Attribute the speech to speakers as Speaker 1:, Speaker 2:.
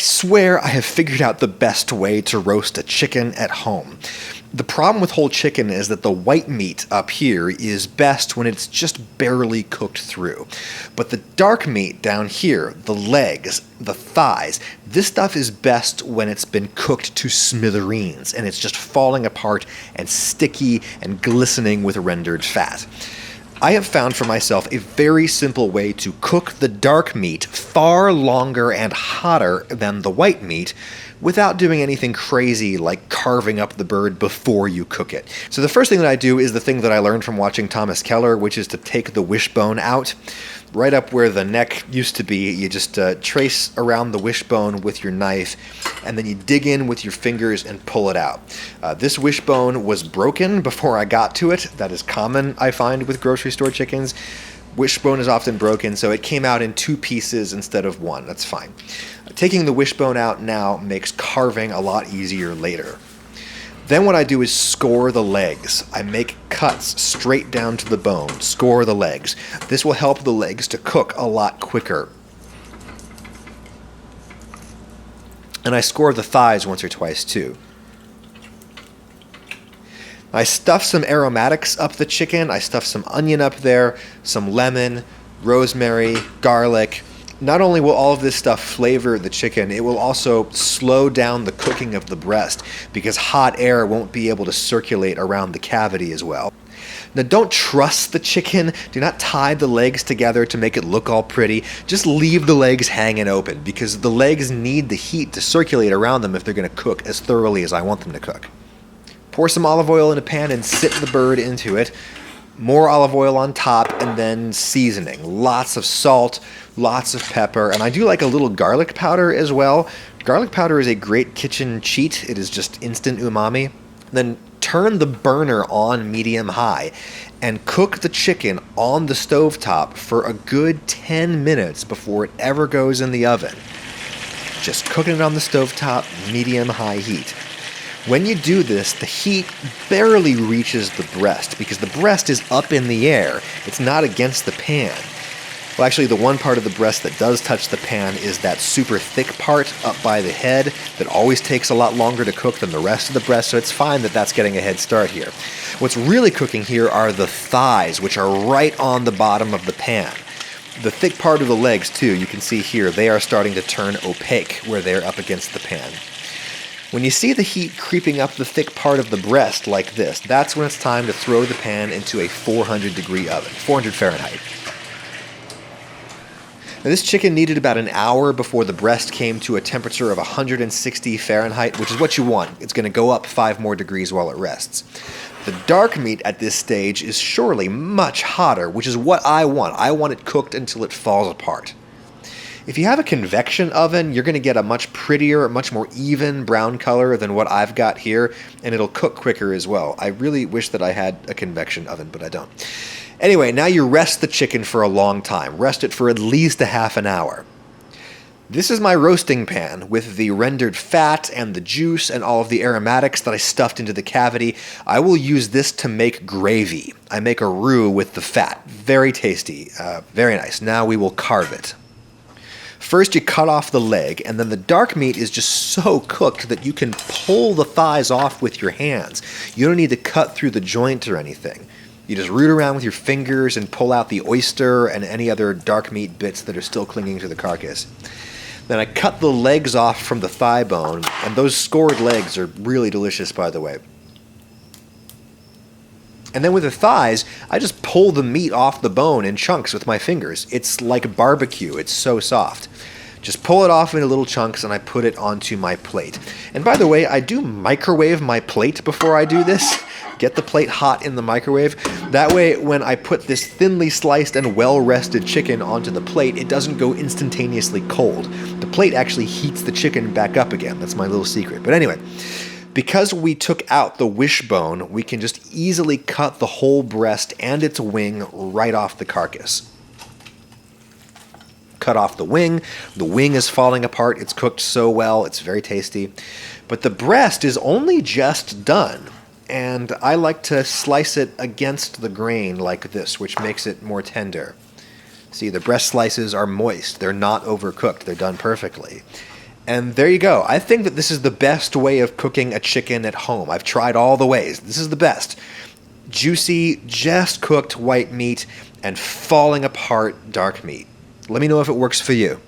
Speaker 1: swear I have figured out the best way to roast a chicken at home. The problem with whole chicken is that the white meat up here is best when it's just barely cooked through. But the dark meat down here, the legs, the thighs, this stuff is best when it's been cooked to smithereens and it's just falling apart and sticky and glistening with rendered fat. I have found for myself a very simple way to cook the dark meat far longer and hotter than the white meat without doing anything crazy like carving up the bird before you cook it. So the first thing that I do is the thing that I learned from watching Thomas Keller, which is to take the wishbone out. Right up where the neck used to be, you just trace around the wishbone with your knife, and then you dig in with your fingers and pull it out. This wishbone was broken before I got to it. That is common, I find, with grocery store chickens. Wishbone is often broken, so it came out in 2 pieces instead of 1. That's fine. Taking the wishbone out now makes carving a lot easier later. Then what I do is score the legs. I make cuts straight down to the bone, score the legs. This will help the legs to cook a lot quicker. And I score the thighs once or twice too. I stuff some aromatics up the chicken. I stuff some onion up there, some lemon, rosemary, garlic. Not only will all of this stuff flavor the chicken, it will also slow down the cooking of the breast because hot air won't be able to circulate around the cavity as well. Now don't trust the chicken. Do not tie the legs together to make it look all pretty. Just leave the legs hanging open because the legs need the heat to circulate around them if they're going to cook as thoroughly as I want them to cook. Pour some olive oil in a pan and sit the bird into it. More olive oil on top, and then seasoning. Lots of salt, lots of pepper, and I do like a little garlic powder as well. Garlic powder is a great kitchen cheat. It is just instant umami. Then turn the burner on medium-high and cook the chicken on the stovetop for a good 10 minutes before it ever goes in the oven. Just cooking it on the stovetop, medium-high heat. When you do this, the heat barely reaches the breast because the breast is up in the air. It's not against the pan. Well, actually, the one part of the breast that does touch the pan is that super thick part up by the head that always takes a lot longer to cook than the rest of the breast, so it's fine that that's getting a head start here. What's really cooking here are the thighs, which are right on the bottom of the pan. The thick part of the legs, too, you can see here, they are starting to turn opaque where they're up against the pan. When you see the heat creeping up the thick part of the breast like this, that's when it's time to throw the pan into a 400-degree oven, 400 Fahrenheit. Now, this chicken needed about an hour before the breast came to a temperature of 160 Fahrenheit, which is what you want. It's going to go up 5 more degrees while it rests. The dark meat at this stage is surely much hotter, which is what I want. I want it cooked until it falls apart. If you have a convection oven, you're going to get a much prettier, much more even brown color than what I've got here, and it'll cook quicker as well. I really wish that I had a convection oven, but I don't. Anyway, now you rest the chicken for a long time. Rest it for at least a half an hour. This is my roasting pan with the rendered fat and the juice and all of the aromatics that I stuffed into the cavity. I will use this to make gravy. I make a roux with the fat. Very tasty. Very nice. Now we will carve it. First, you cut off the leg, and then the dark meat is just so cooked that you can pull the thighs off with your hands. You don't need to cut through the joint or anything. You just root around with your fingers and pull out the oyster and any other dark meat bits that are still clinging to the carcass. Then I cut the legs off from the thigh bone, and those scored legs are really delicious, by the way. And then with the thighs, I just pull the meat off the bone in chunks with my fingers. It's like barbecue. It's so soft. Just pull it off into little chunks and I put it onto my plate. And by the way, I do microwave my plate before I do this. Get the plate hot in the microwave. That way, when I put this thinly sliced and well-rested chicken onto the plate, it doesn't go instantaneously cold. The plate actually heats the chicken back up again. That's my little secret. But anyway, because we took out the wishbone, we can just easily cut the whole breast and its wing right off the carcass. Cut off the wing. The wing is falling apart. It's cooked so well. It's very tasty. But the breast is only just done. And I like to slice it against the grain like this, which makes it more tender. See, the breast slices are moist. They're not overcooked. They're done perfectly. And there you go. I think that this is the best way of cooking a chicken at home. I've tried all the ways. This is the best. Juicy, just cooked white meat and falling apart dark meat. Let me know if it works for you.